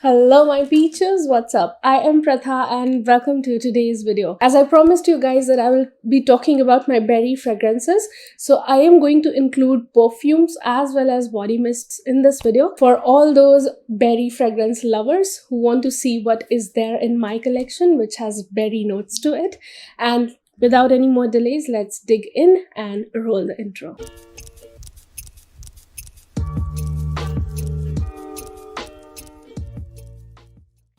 Hello my peaches, what's up? I am Pratha and welcome to today's video. As I promised you guys that I will be talking about my berry fragrances, so I am going to include perfumes as well as body mists in this video for all those berry fragrance lovers who want to see what is there in my collection which has berry notes to it. And without any more delays, let's dig in and roll the intro.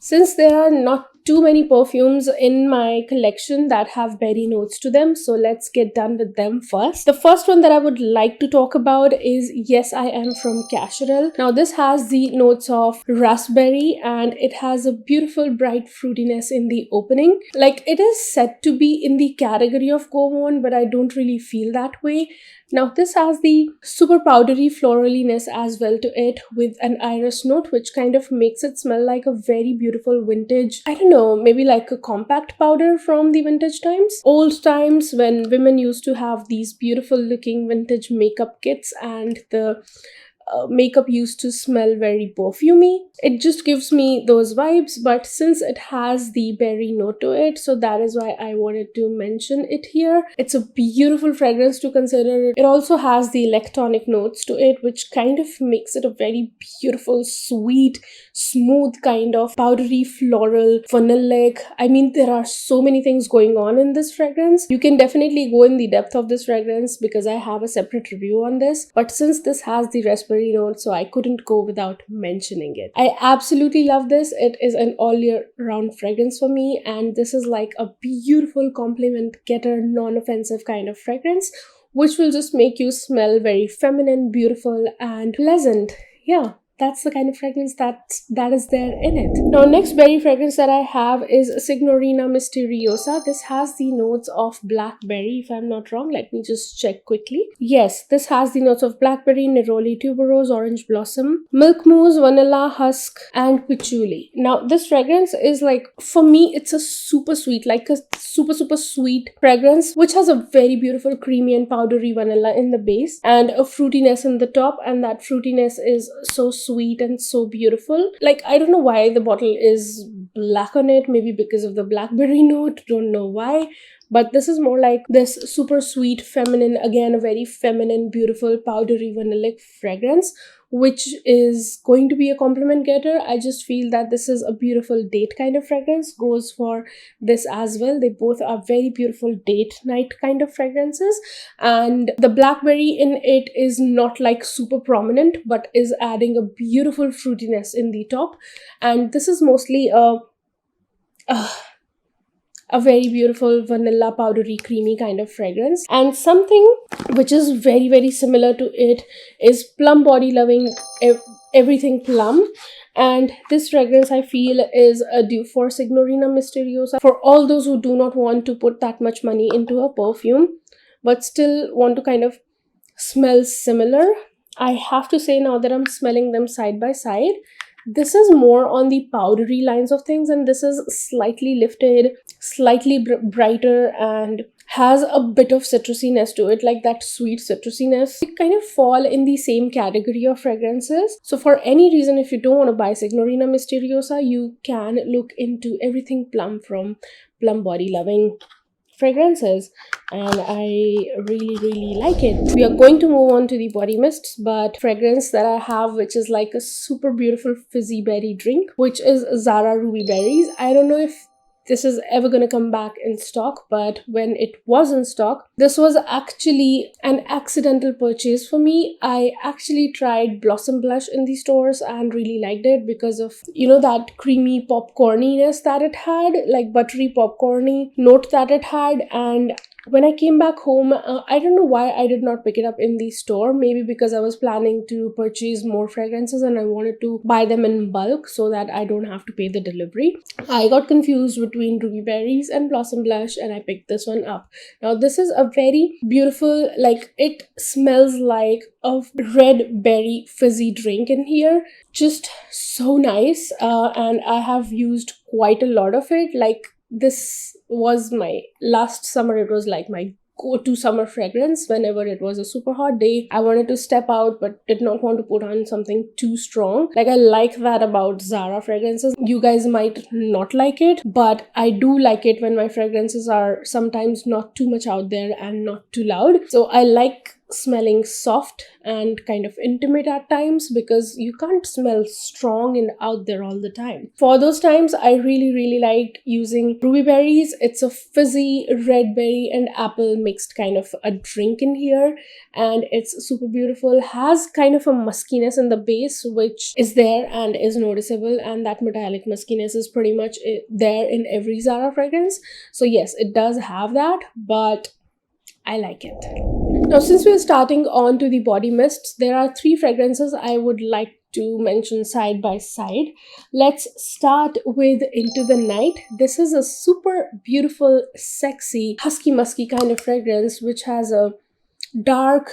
Since there are not too many perfumes in my collection that have berry notes to them, so let's get done with them first. The first one that I would like to talk about is Yes I Am from Cacharel. Now this has the notes of raspberry and it has a beautiful bright fruitiness in the opening. Like, it is said to be in the category of gourmand, but I don't really feel that way. Now this has the super powdery floraliness as well to it, with an iris note which kind of makes it smell like a very beautiful vintage, I don't know, maybe like a compact powder from the vintage times. Old times when women used to have these beautiful looking vintage makeup kits and the makeup used to smell very perfumey. It just gives me those vibes, but since it has the berry note to it, so that is why I wanted to mention it here. It's a beautiful fragrance to consider. It also has the electronic notes to it, which kind of makes it a very beautiful, sweet, smooth kind of powdery, floral, vanillic. I mean, there are so many things going on in this fragrance. You can definitely go in the depth of this fragrance because I have a separate review on this, but since this has the raspberry note, so I couldn't go without mentioning it. I absolutely love this. It is an all year round fragrance for me, and this is like a beautiful compliment getter, non-offensive kind of fragrance which will just make you smell very feminine, beautiful and pleasant. Yeah, that's the kind of fragrance that is there in it. Now, next berry fragrance that I have is Signorina Misteriosa. This has the notes of blackberry, if I'm not wrong. Let me just check quickly. Yes, this has the notes of blackberry, neroli, tuberose, orange blossom, milk mousse, vanilla husk, and patchouli. Now, this fragrance is like, for me, it's a super sweet, like a super sweet fragrance, which has a very beautiful creamy and powdery vanilla in the base and a fruitiness in the top, and that fruitiness is so sweet and so beautiful. Like, I don't know why the bottle is black on it, maybe because of the blackberry note, don't know why, but this is more like this super sweet, feminine, again a very feminine, beautiful, powdery, vanillic fragrance, which is going to be a compliment getter. I just feel that this is a beautiful date kind of fragrance, goes for this as well. They both are very beautiful date night kind of fragrances, and the blackberry in it is not like super prominent but is adding a beautiful fruitiness in the top, and this is mostly a very beautiful vanilla powdery creamy kind of fragrance. And something which is very similar to it is Plum body loving, everything Plum, and this fragrance I feel is a due for Signorina Misteriosa for all those who do not want to put that much money into a perfume but still want to kind of smell similar. I have to say, now that I'm smelling them side by side, this is more on the powdery lines of things, and this is slightly lifted, slightly brighter, and has a bit of citrusiness to it, like that sweet citrusiness. They kind of fall in the same category of fragrances. So for any reason, if you don't want to buy Signorina Misteriosa, you can look into everything Plum from Plum body loving fragrances, and I really like it. We are going to move on to the body mists, but fragrance that I have which is like a super beautiful fizzy berry drink, which is Zara Ruby Berries. I don't know if this is ever gonna come back in stock, but when it was in stock, this was actually an accidental purchase for me. I actually tried Blossom Blush in the stores and really liked it because of, you know, that creamy popcorniness that it had, like buttery popcorny note that it had. And when I came back home, I don't know why I did not pick it up in the store. Maybe because I was planning to purchase more fragrances and I wanted to buy them in bulk so that I don't have to pay the delivery. I got confused between Ruby Berries and Blossom Blush and I picked this one up. Now this is a very beautiful, like, it smells like a red berry fizzy drink in here. Just so nice, and I have used quite a lot of it. Like, this was my last summer, it was like my go-to summer fragrance whenever it was a super hot day. I wanted to step out but did not want to put on something too strong. Like, I like that about Zara fragrances. You guys might not like it, but I do like it when my fragrances are sometimes not too much out there and not too loud. So I like smelling soft and kind of intimate at times, because you can't smell strong and out there all the time. For those times, I really liked using Ruby Berries. It's a fizzy red berry and apple mixed kind of a drink in here, and it's super beautiful. Has kind of a muskiness in the base, which is there and is noticeable, and that metallic muskiness is pretty much there in every Zara fragrance. So yes, it does have that, but I like it. Now, since we're starting on to the body mists, there are 3 fragrances I would like to mention side by side. Let's start with Into the Night. This is a super beautiful, sexy, husky musky kind of fragrance, which has a dark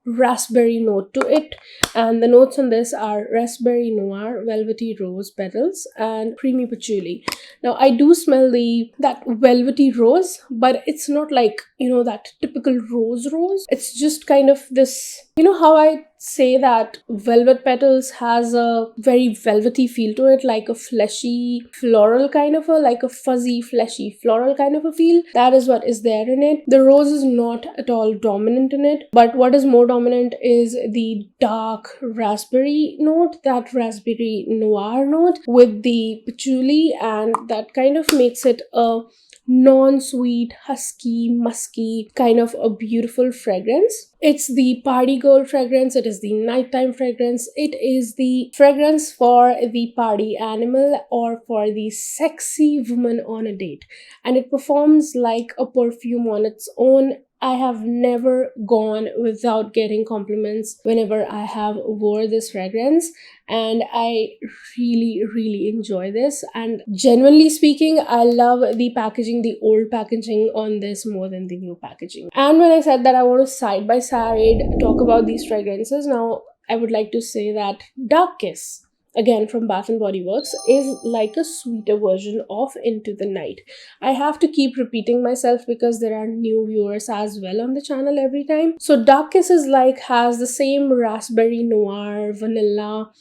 raspberry note to it, and the notes on this are raspberry noir, velvety rose petals, and creamy patchouli. Now, I do smell that velvety rose, but it's not like, that typical rose. It's just kind of this, how I say that velvet petals has a very velvety feel to it, like a fleshy floral kind of like a fuzzy fleshy floral kind of a feel. That is what is there in it. The rose is not at all dominant in it, but what is more dominant is the dark raspberry note, that raspberry noir note with the patchouli, and that kind of makes it a non-sweet, husky, musky kind of a beautiful fragrance. It's the party girl fragrance. It is the nighttime fragrance. It is the fragrance for the party animal or for the sexy woman on a date, and it performs like a perfume on its own. I have never gone without getting compliments whenever I have wore this fragrance, and I really enjoy this. And genuinely speaking, I love the packaging, the old packaging on this more than the new packaging. And when I said that I want to side by side talk about these fragrances, now I would like to say that Dark Kiss, again from Bath & Body Works, is like a sweeter version of Into the Night. I have to keep repeating myself because there are new viewers as well on the channel every time. So Dark Kiss is has the same raspberry noir, vanilla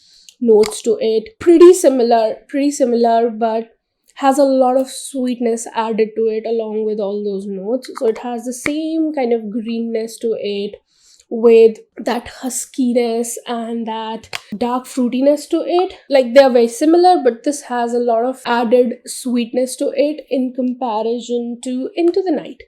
notes to it. Pretty similar, but has a lot of sweetness added to it along with all those notes. So it has the same kind of greenness to it, with that huskiness and that dark fruitiness to it. Like, they're very similar, but this has a lot of added sweetness to it in comparison to Into the Night.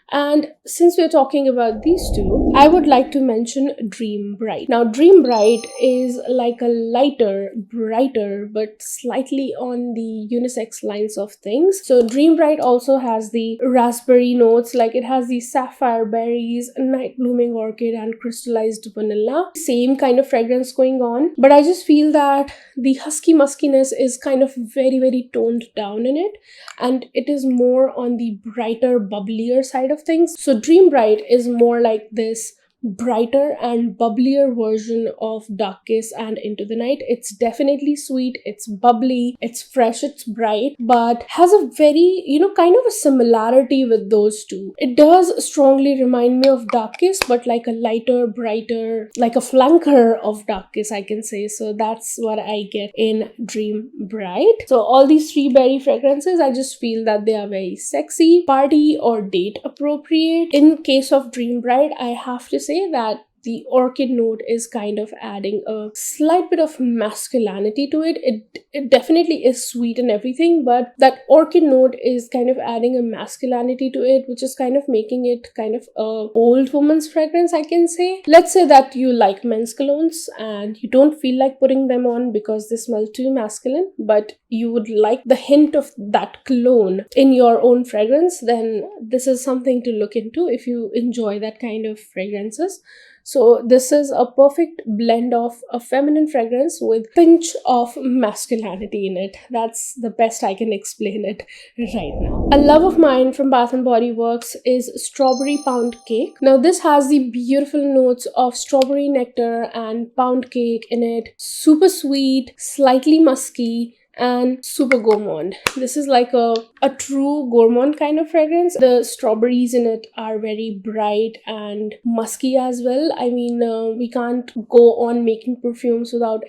And since we're talking about these two, I would like to mention Dream Bright. Now, Dream Bright is like a lighter, brighter, but slightly on the unisex lines of things. So Dream Bright also has the raspberry notes, like it has the sapphire berries, night blooming orchid, and crystallized vanilla. Same kind of fragrance going on, but I just feel that the husky muskiness is kind of very toned down in it, and it is more on the brighter, bubblier side of things. So Dream Bright is more like this brighter and bubblier version of Dark Kiss and Into the Night. It's definitely sweet, it's bubbly, it's fresh, it's bright, but has a very, kind of a similarity with those two. It does strongly remind me of Dark Kiss, but like a lighter, brighter, like a flanker of Dark Kiss, I can say. So that's what I get in Dream Bright. So all these 3 berry fragrances, I just feel that they are very sexy, party or date appropriate. In case of Dream Bright, I have to say that the orchid note is kind of adding a slight bit of masculinity to it. It definitely is sweet and everything, but that orchid note is kind of adding a masculinity to it, which is kind of making it kind of a old woman's fragrance, I can say. Let's say that you like men's colognes and you don't feel like putting them on because they smell too masculine, but you would like the hint of that cologne in your own fragrance, then this is something to look into if you enjoy that kind of fragrances. So this is a perfect blend of a feminine fragrance with pinch of masculinity in it. That's the best I can explain it right now. A love of mine from Bath & Body Works is Strawberry Pound Cake. Now this has the beautiful notes of strawberry nectar and pound cake in it. Super sweet, slightly musky, and super gourmand. This is like a true gourmand kind of fragrance. The strawberries in it are very bright and musky as well. I mean, we can't go on making perfumes without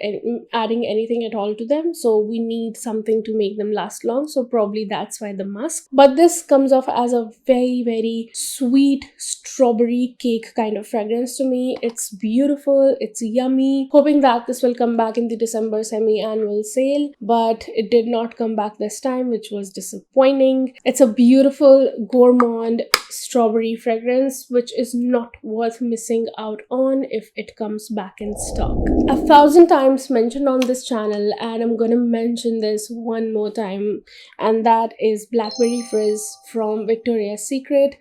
adding anything at all to them, so we need something to make them last long, so probably that's why the musk. But this comes off as a very, very sweet strawberry cake kind of fragrance to me. It's beautiful, it's yummy. Hoping that this will come back in the December semi-annual sale, but it did not come back this time, which was disappointing. It's a beautiful gourmand strawberry fragrance which is not worth missing out on if it comes back in stock. 1,000 times mentioned on this channel, and I'm gonna mention this one more time, and that is Blackberry Frizz from Victoria's Secret.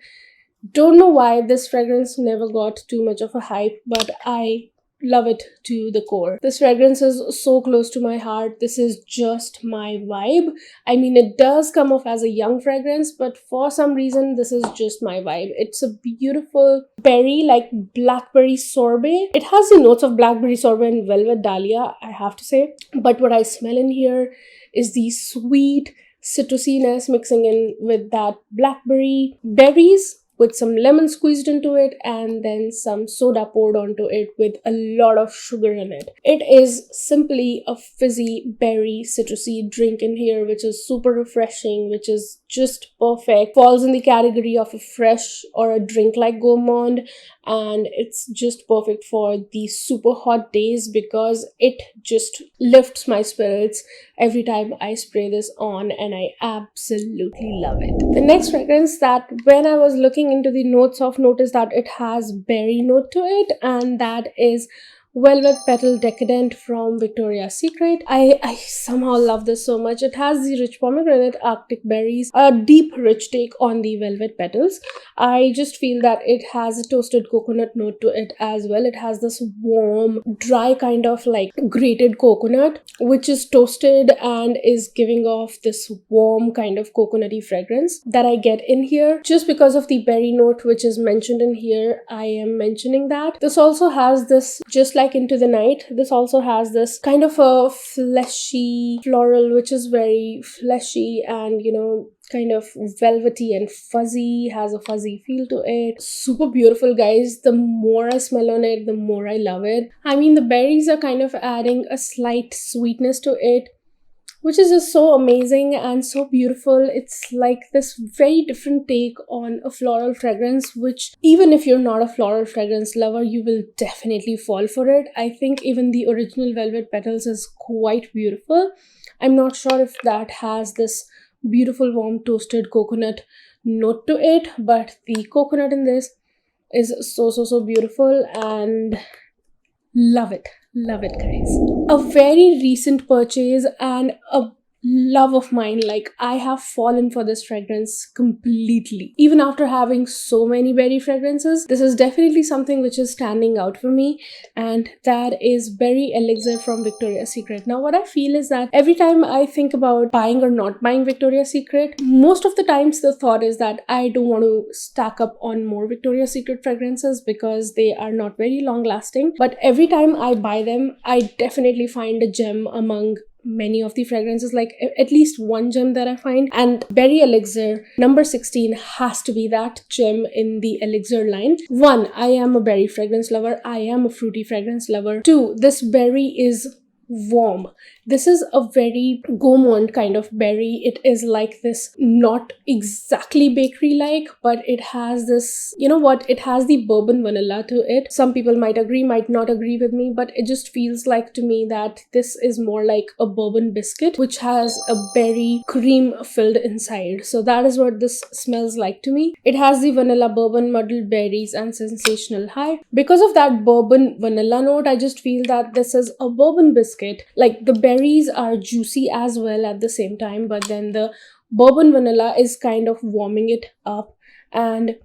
Don't know why this fragrance never got too much of a hype, but I love it to the core. This fragrance is so close to my heart. This is just my vibe. I mean, it does come off as a young fragrance, but for some reason this is just my vibe. It's a beautiful berry, like blackberry sorbet. It has the notes of blackberry sorbet and velvet dahlia, I have to say, but what I smell in here is the sweet citrusiness mixing in with that blackberry berries, with some lemon squeezed into it and then some soda poured onto it with a lot of sugar in it. It is simply a fizzy berry citrusy drink in here, which is super refreshing, which is just perfect. Falls in the category of a fresh or a drink like gourmand, and it's just perfect for these super hot days because it just lifts my spirits every time I spray this on, and I absolutely love it. The next fragrance that when I was looking into the notes of, noticed that it has berry note to it, and that is Velvet Petal Decadent from Victoria's Secret. I somehow love this so much. It has the rich pomegranate, arctic berries, a deep rich take on the velvet petals. I just feel that it has a toasted coconut note to it as well. It has this warm, dry kind of like grated coconut, which is toasted and is giving off this warm kind of coconutty fragrance that I get in here. Just because of the berry note which is mentioned in here, I am mentioning that. This also has this, just like Into the Night, this also has this kind of a fleshy floral, which is very fleshy and, you know, kind of velvety and fuzzy, has a fuzzy feel to it. Super beautiful, guys. The more I smell on it, the more I love it. I mean, the berries are kind of adding a slight sweetness to it, which is just so amazing and so beautiful. It's like this very different take on a floral fragrance, which even if you're not a floral fragrance lover, you will definitely fall for it. I think even the original Velvet Petals is quite beautiful. I'm not sure if that has this beautiful warm toasted coconut note to it, but the coconut in this is so beautiful, and love it. Love it, guys. A very recent purchase and a love of mine. Like, I have fallen for this fragrance completely. Even after having so many berry fragrances, this is definitely something which is standing out for me, and that is Berry Elixir from Victoria's Secret. Now, what I feel is that every time I think about buying or not buying Victoria's Secret, most of the times the thought is that I don't want to stack up on more Victoria's Secret fragrances because they are not very long lasting. But every time I buy them, I definitely find a gem among many of the fragrances, like at least one gem that I find, and Berry Elixir number 16 has to be that gem in the Elixir line. One, I am a berry fragrance lover. I am a fruity fragrance lover. Two, this berry is warm. This is a very gourmand kind of berry. It is like this, not exactly bakery like, but it has this, you know what, it has the bourbon vanilla to it. Some people might agree, might not agree with me, but it just feels like to me that this is more like a bourbon biscuit which has a berry cream filled inside. So that is what this smells like to me. It has the vanilla, bourbon, muddled berries, and sensational high. Because of that bourbon vanilla note, I just feel that this is a bourbon biscuit. Like, the berries are juicy as well at the same time, but then the bourbon vanilla is kind of warming it up, and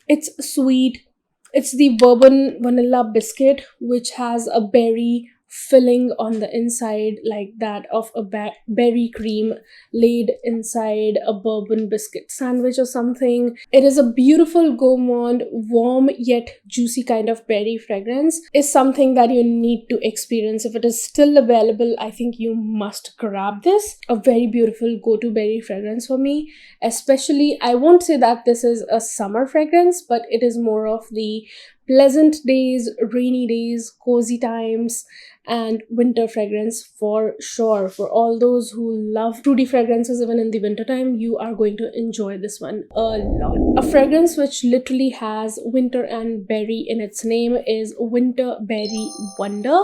it's sweet. It's the bourbon vanilla biscuit which has a berry filling on the inside, like that of a berry cream laid inside a bourbon biscuit sandwich or something. It is a beautiful gourmand, warm yet juicy kind of berry fragrance. Is something that you need to experience. If it is still available, I think you must grab this. A very beautiful go-to berry fragrance for me. Especially, I won't say that this is a summer fragrance, but it is more of the pleasant days, rainy days, cozy times, and winter fragrance for sure. For all those who love fruity fragrances even in the winter time, you are going to enjoy this one a lot. A fragrance which literally has winter and berry in its name is Winter Berry Wonder.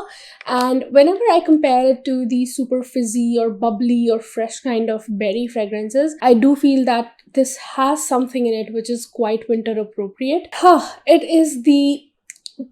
And whenever I compare it to the super fizzy or bubbly or fresh kind of berry fragrances, I do feel that this has something in it which is quite winter appropriate. It is the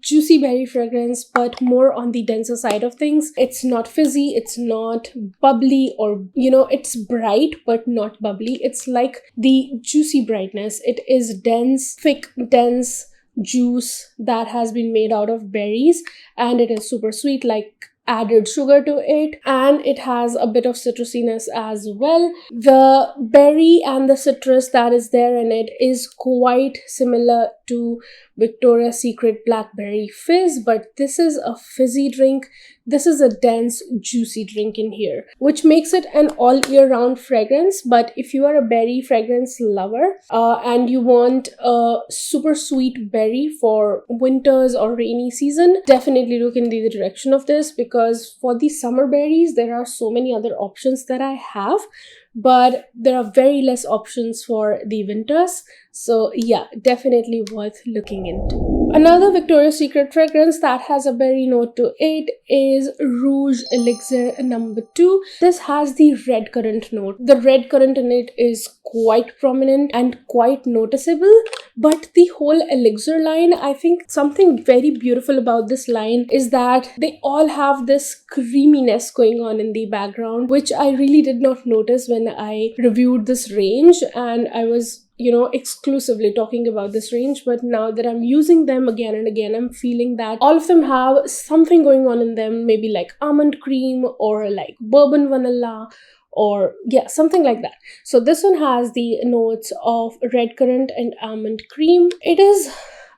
juicy berry fragrance, but more on the denser side of things. It's not fizzy, it's not bubbly, or it's bright but not bubbly. It's like the juicy brightness. It is dense, thick, dense juice that has been made out of berries, and it is super sweet, like added sugar to it, and it has a bit of citrusiness as well. The berry and the citrus that is there in it is quite similar to Victoria's Secret Blackberry Fizz, but this is a fizzy drink. This is a dense, juicy drink in here, which makes it an all year round fragrance. But if you are a berry fragrance lover and you want a super sweet berry for winters or rainy season, definitely look in the direction of this, because for the summer berries, there are so many other options that I have, but there are very less options for the winters. So yeah, definitely worth looking into. Another Victoria's Secret fragrance that has a berry note to it is Rouge Elixir number 2. This has the red currant note. The red currant in it is quite prominent and quite noticeable, but the whole elixir line, I think something very beautiful about this line is that they all have this creaminess going on in the background, which I really did not notice when I reviewed this range, and I was exclusively talking about this range. But now that I'm using them again and again, I'm feeling that all of them have something going on in them, maybe like almond cream or like bourbon vanilla, or yeah, something like that. So this one has the notes of red currant and almond cream. It is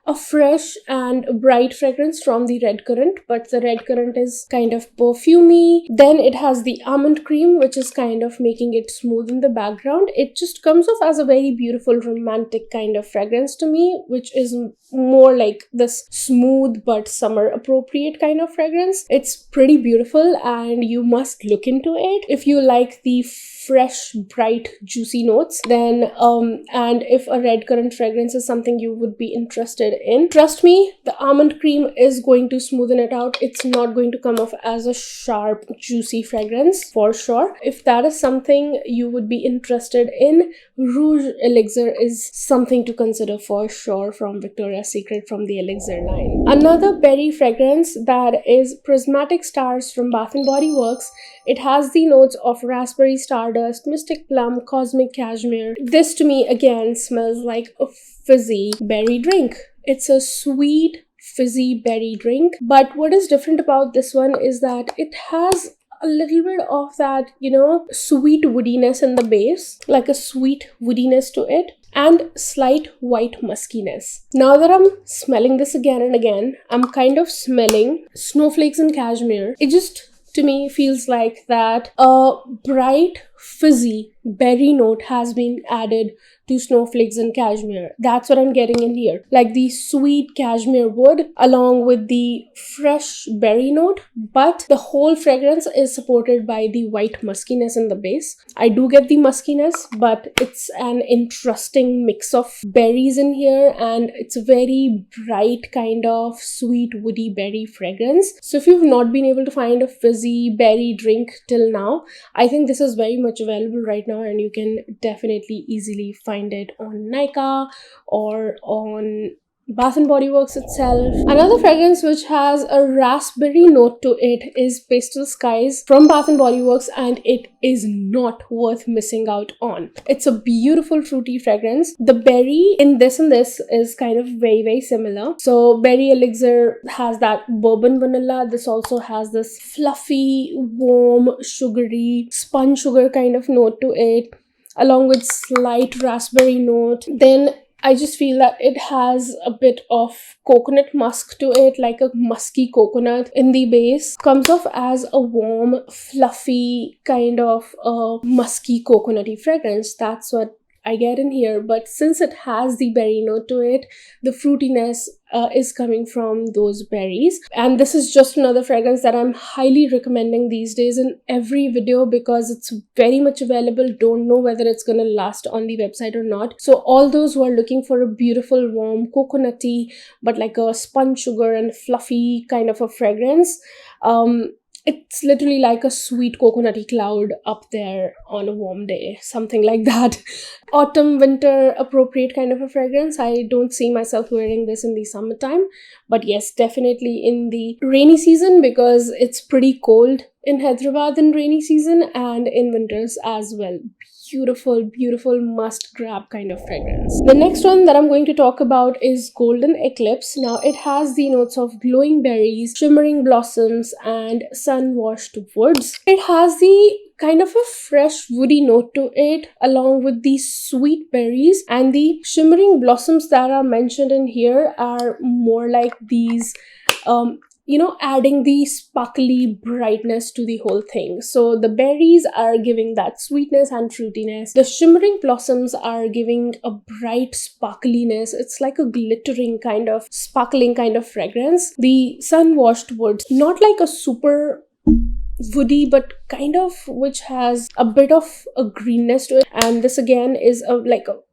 a fresh and bright fragrance from the red currant, but the red currant is kind of perfumey. Then it has the almond cream, which is kind of making it smooth in the background. It just comes off as a very beautiful romantic kind of fragrance to me, which is more like this smooth but summer appropriate kind of fragrance. It's pretty beautiful and you must look into it if you like the fresh, bright, juicy notes. Then and if a red currant fragrance is something you would be interested in, trust me, the almond cream is going to smoothen it out. It's not going to come off as a sharp, juicy fragrance for sure. If that is something you would be interested in, Rouge Elixir is something to consider for sure from Victoria's Secret, from the Elixir line. Another berry fragrance that is Prismatic Stars from Bath & Body Works. It has the notes of raspberry stardust, mystic plum, cosmic cashmere. This to me again smells like a fizzy berry drink. It's a sweet, fizzy berry drink. But what is different about this one is that it has a little bit of that, sweet woodiness in the base, like a sweet woodiness to it, and slight white muskiness. Now that I'm smelling this again and again, I'm kind of smelling snowflakes and cashmere. It just, to me, feels like that a bright, fizzy berry note has been added to snowflakes and cashmere. That's what I'm getting in here. Like the sweet cashmere wood along with the fresh berry note, but the whole fragrance is supported by the white muskiness in the base. I do get the muskiness, but it's an interesting mix of berries in here, and it's a very bright kind of sweet woody berry fragrance. So if you've not been able to find a fizzy berry drink till now, I think this is very much available right now, and you can definitely easily find it on Nykaa or on Bath and Body Works itself. Another fragrance which has a raspberry note to it is Pastel Skies from Bath and Body Works, and it is not worth missing out on. It's a beautiful fruity fragrance. The berry in this and this is kind of very similar. So Berry Elixir has that bourbon vanilla. This also has this fluffy, warm, sugary, spun sugar kind of note to it, along with slight raspberry note. Then I just feel that it has a bit of coconut musk to it, like a musky coconut in the base. Comes off as a warm, fluffy, kind of musky coconutty fragrance. That's what I get in here. But since it has the berry note to it, the fruitiness is coming from those berries. And this is just another fragrance that I'm highly recommending these days in every video because it's very much available. Don't know whether it's gonna last on the website or not. So all those who are looking for a beautiful, warm, coconutty, but like a spun sugar and fluffy kind of a fragrance, it's literally like a sweet coconutty cloud up there on a warm day, something like that. Autumn, winter appropriate kind of a fragrance. I don't see myself wearing this in the summertime, but yes, definitely in the rainy season because it's pretty cold in Hyderabad in rainy season, and in winters as well. Beautiful must grab kind of fragrance. The next one that I'm going to talk about is Golden Eclipse. Now it has the notes of glowing berries, shimmering blossoms, and sun-washed woods. It has the kind of a fresh woody note to it, along with the sweet berries, and the shimmering blossoms that are mentioned in here are more like these adding the sparkly brightness to the whole thing. So the berries are giving that sweetness and fruitiness. The shimmering blossoms are giving a bright sparkliness. It's like a glittering kind of sparkling kind of fragrance. The sun-washed woods, not like a super woody, but kind of which has a bit of a greenness to it, and this again is a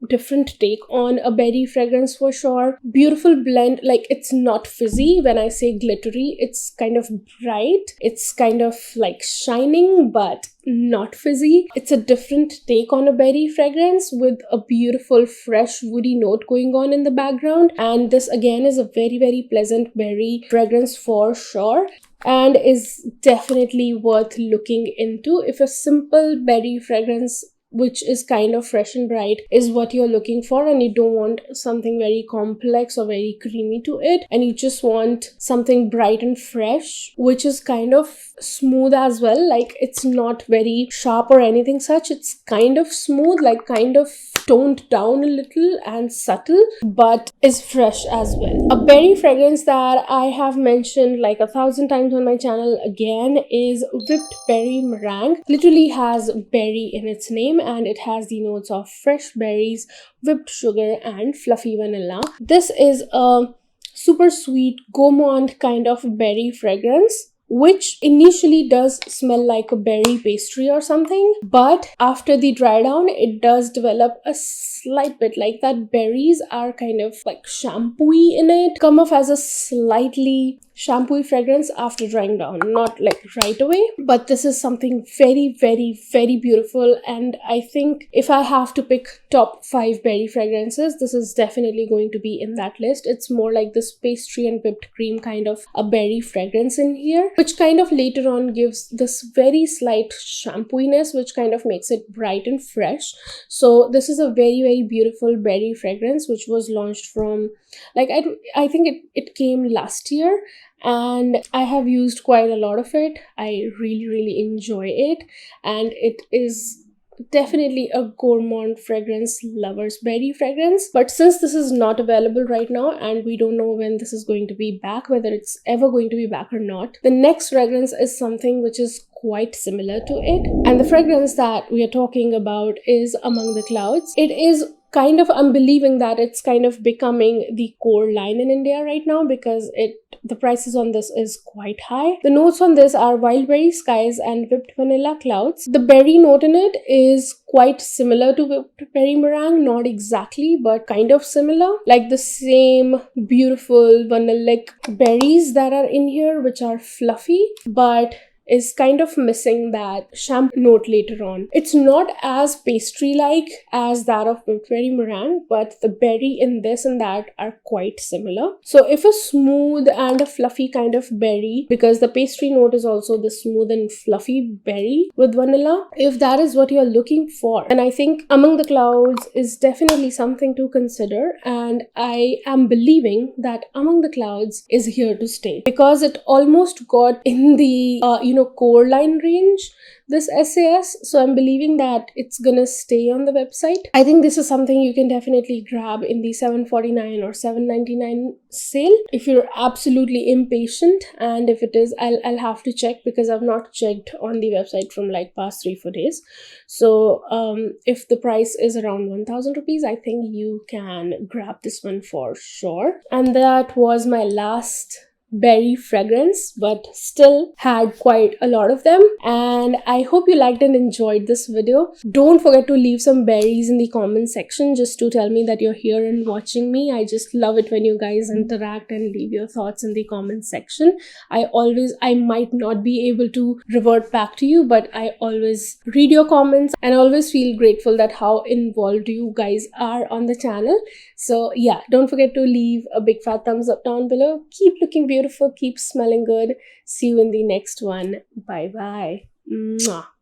different take on a berry fragrance for sure. Beautiful blend. Like, it's not fizzy. When I say glittery, it's kind of bright, it's kind of like shining, but not fizzy. It's a different take on a berry fragrance with a beautiful fresh woody note going on in the background, and this again is a very pleasant berry fragrance for sure, and is definitely worth looking into if a simple berry fragrance which is kind of fresh and bright is what you're looking for, and you don't want something very complex or very creamy to it, and you just want something bright and fresh which is kind of smooth as well. Like, it's not very sharp or anything such, it's kind of smooth, like kind of toned down a little and subtle, but is fresh as well. A berry fragrance that I have mentioned like 1,000 times on my channel again is Whipped Berry Meringue. Literally has berry in its name, and it has the notes of fresh berries, whipped sugar, and fluffy vanilla. This is a super sweet gourmand kind of berry fragrance, which initially does smell like a berry pastry or something, but after the dry down it does develop a slight bit like that berries are kind of like shampooy in it, come off as a slightly shampooy fragrance after drying down, not like right away. But this is something very beautiful, and I think if I have to pick top 5 berry fragrances, this is definitely going to be in that list. It's more like this pastry and whipped cream kind of a berry fragrance in here, which kind of later on gives this very slight shampooiness, which kind of makes it bright and fresh. So this is a very beautiful berry fragrance which was launched from like I think it came last year, and I have used quite a lot of it. I really enjoy it, and it is definitely a gourmand fragrance lover's berry fragrance. But since this is not available right now and we don't know when this is going to be back, whether it's ever going to be back or not, the next fragrance is something which is quite similar to it, and the fragrance that we are talking about is Among the Clouds. It is kind of, I'm believing that it's kind of becoming the core line in India right now because the prices on this is quite high. The notes on this are wild berry skies and whipped vanilla clouds. The berry note in it is quite similar to whipped berry meringue, not exactly, but kind of similar, like the same beautiful vanillic berries that are in here, which are fluffy, but is kind of missing that shampoo note later on. It's not as pastry-like as that of Blackberry meringue, but the berry in this and that are quite similar. So if a smooth and a fluffy kind of berry, because the pastry note is also the smooth and fluffy berry with vanilla, if that is what you're looking for, then I think Among the Clouds is definitely something to consider, and I am believing that Among the Clouds is here to stay because it almost got in the core line range, this SAS. So I'm believing that it's gonna stay on the website. I think this is something you can definitely grab in the $7.49 or $7.99 sale if you're absolutely impatient. And if it is, I'll have to check because I've not checked on the website from like past 3-4 days. So if the price is around 1,000 rupees, I think you can grab this one for sure. And that was my last berry fragrance, but still had quite a lot of them, and I hope you liked and enjoyed this video. Don't forget to leave some berries in the comment section just to tell me that you're here and watching me. I just love it when you guys interact and leave your thoughts in the comment section. I might not be able to revert back to you, but I always read your comments and always feel grateful that how involved you guys are on the channel. So yeah, don't forget to leave a big fat thumbs up down below. Keep looking beautiful, keep smelling good. See you in the next one. Bye bye. Mwah.